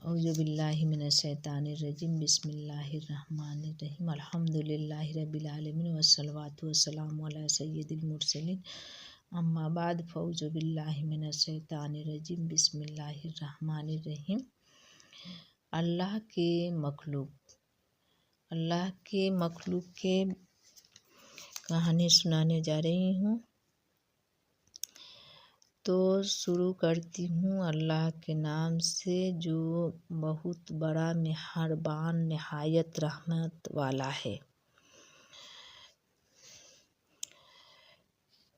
اعوذ باللہ من الشیطان الرجیم بسم اللہ الرحمن الرحیم الحمدللہ رب العالمین والصلوۃ والسلام علی سید المرسلین اما بعد فاعوذ باللہ من الشیطان الرجیم بسم اللہ الرحمن الرحیم۔ اللہ کے مخلوق کے کہانی سنانے جا رہی ہوں، تو شروع کرتی ہوں اللہ کے نام سے جو بہت بڑا مہربان نہایت رحمت والا ہے۔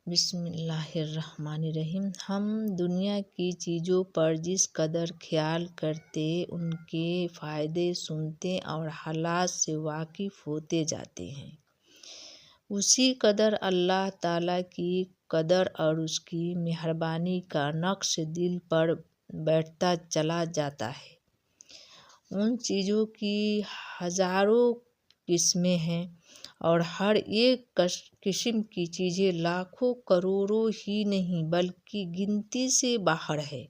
بسم اللہ الرحمن الرحیم۔ ہم دنیا کی چیزوں پر جس قدر خیال کرتے، ان کے فائدے سنتے اور حالات سے واقف ہوتے جاتے ہیں، اسی قدر اللہ تعالیٰ کی قدر اور اس کی مہربانی کا نقش دل پر بیٹھتا چلا جاتا ہے۔ ان چیزوں کی ہزاروں قسمیں ہیں اور ہر ایک قسم کی چیزیں لاکھوں کروڑوں ہی نہیں بلکہ گنتی سے باہر ہے،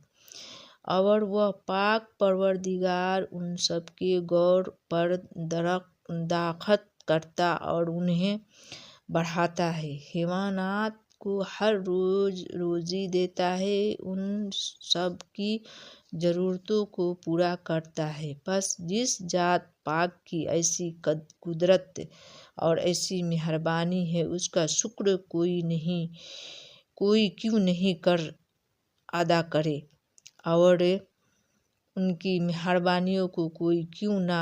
اور وہ پاک پروردگار ان سب کے غور پر داخت کرتا اور انہیں بڑھاتا ہے، حیوانات کو ہر روز روزی دیتا ہے، ان سب کی ضرورتوں کو پورا کرتا ہے۔ بس جس ذات پاک کی ایسی قدرت اور ایسی مہربانی ہے، اس کا شکر کوئی کیوں نہیں ادا کرے، اور ان کی مہربانیوں کو کوئی کیوں نہ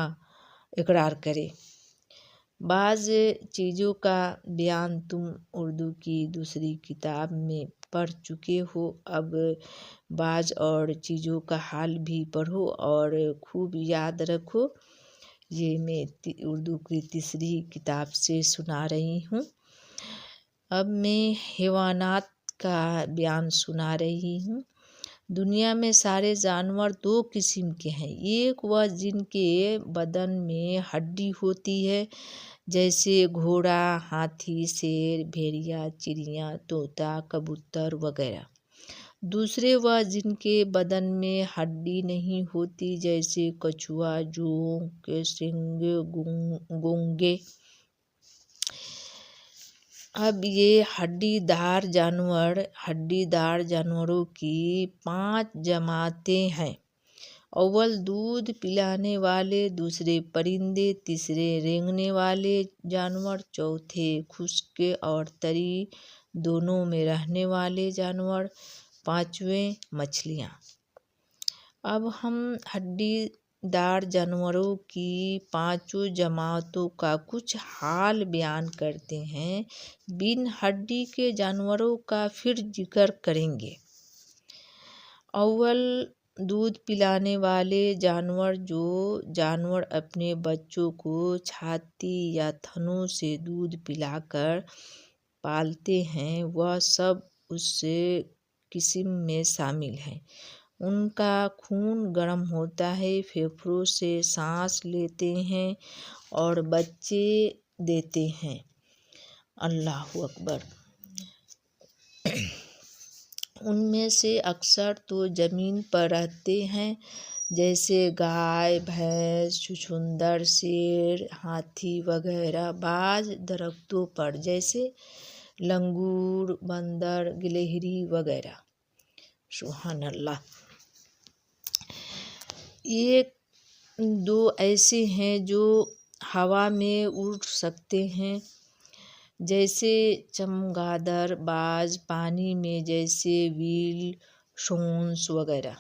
اقرار کرے۔ بعض چیزوں کا بیان تم اردو کی دوسری کتاب میں پڑھ چکے ہو، اب بعض اور چیزوں کا حال بھی پڑھو اور خوب یاد رکھو۔ یہ میں اردو کی تیسری کتاب سے سنا رہی ہوں۔ اب میں حیوانات کا بیان سنا رہی ہوں۔ دنیا میں سارے جانور دو قسم کے ہیں، ایک وہ جن کے بدن میں ہڈی ہوتی ہے، جیسے گھوڑا، ہاتھی، شیر، بھیڑیا، چڑیا، طوطا، کبوتر وغیرہ۔ دوسرے وہ جن کے بدن میں ہڈی نہیں ہوتی، جیسے کچھوا، جونک، سنگ، گونگے۔ اب یہ ہڈی دار جانوروں کی 5 جماعتیں ہیں۔ اول دودھ پلانے والے، دوسرے پرندے، تیسرے رینگنے والے جانور، چوتھے خشک اور تری دونوں میں رہنے والے جانور، پانچویں مچھلیاں۔ اب ہم ہڈی دار جانوروں کی 5 جماعتوں کا کچھ حال بیان کرتے ہیں، بن ہڈی کے جانوروں کا پھر ذکر کریں گے۔ اول دودھ پلانے والے جانور۔ جو جانور اپنے بچوں کو چھاتی یا تھنوں سے دودھ پلا کر پالتے ہیں، وہ سب اس قسم میں شامل ہیں۔ ان کا خون گرم ہوتا ہے، پھیپھڑوں سے سانس لیتے ہیں اور بچے دیتے ہیں۔ اللہ اکبر۔ ان میں سے اکثر تو زمین پر رہتے ہیں، جیسے گائے، بھینس، چھچھندر، شیر، ہاتھی وغیرہ۔ بعض درختوں پر، جیسے لنگور، بندر، گلہری وغیرہ۔ سبحان اللہ۔ ایک دو ایسے ہیں جو ہوا میں اڑ سکتے ہیں، جیسے چمگادڑ۔ بعض پانی میں، جیسے ویل، سونس وغیرہ۔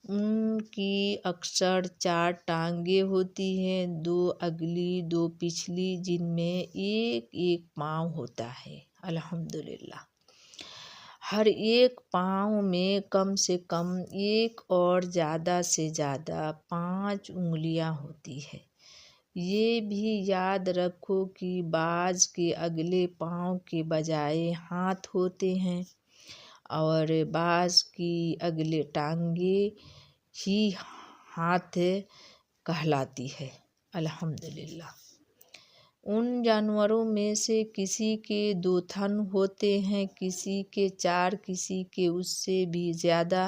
ان کی اکثر 4 ٹانگیں ہوتی ہیں، 2 اگلی 2 پچھلی، جن میں ایک پاؤں ہوتا ہے۔ الحمدللہ۔ ہر ایک پاؤں میں کم سے کم 1 اور زیادہ سے زیادہ 5 انگلیاں ہوتی ہیں۔ یہ بھی یاد رکھو کہ بعض کے اگلے پاؤں کے بجائے ہاتھ ہوتے ہیں، اور بعض کی اگلی ٹانگیں ہی ہاتھ کہلاتی ہیں۔ الحمدللہ۔ ان جانوروں میں سے کسی کے 2 تھن ہوتے ہیں، کسی کے 4، کسی کے اس سے بھی زیادہ۔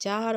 4